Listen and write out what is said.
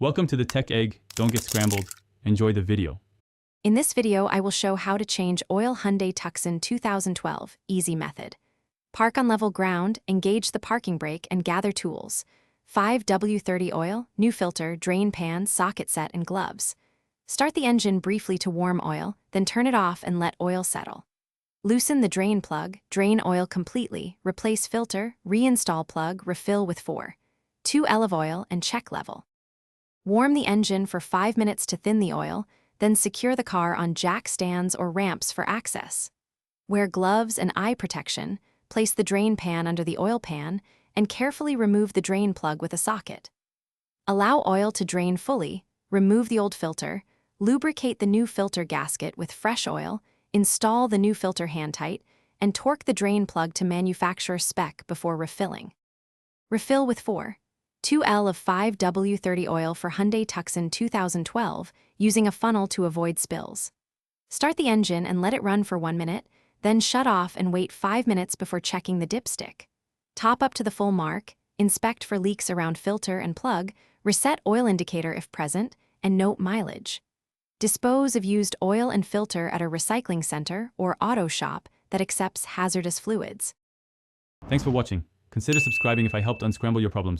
Welcome to the Tech Egg. Don't get scrambled. Enjoy the video. In this video, I will show how to change oil Hyundai Tucson 2012, easy method. Park on level ground, engage the parking brake, and gather tools. 5W30 oil, new filter, drain pan, socket set, and gloves. Start the engine briefly to warm oil, then turn it off and let oil settle. Loosen the drain plug, drain oil completely, replace filter, reinstall plug, refill with 4.2L of oil, and check level. Warm the engine for 5 minutes to thin the oil, then secure the car on jack stands or ramps for access. Wear gloves and eye protection, place the drain pan under the oil pan, and carefully remove the drain plug with a socket. Allow oil to drain fully, remove the old filter, lubricate the new filter gasket with fresh oil, install the new filter hand tight, and torque the drain plug to manufacturer spec before refilling. Refill with 4.2L of 5W30 oil for Hyundai Tucson 2012 using a funnel to avoid spills. Start the engine and let it run for 1 minute, then shut off and wait 5 minutes before checking the dipstick. Top up to the full mark, inspect for leaks around filter and plug, reset oil indicator if present, and note mileage. Dispose of used oil and filter at a recycling center or auto shop that accepts hazardous fluids. Thanks for watching. Consider subscribing if I helped unscramble your problems.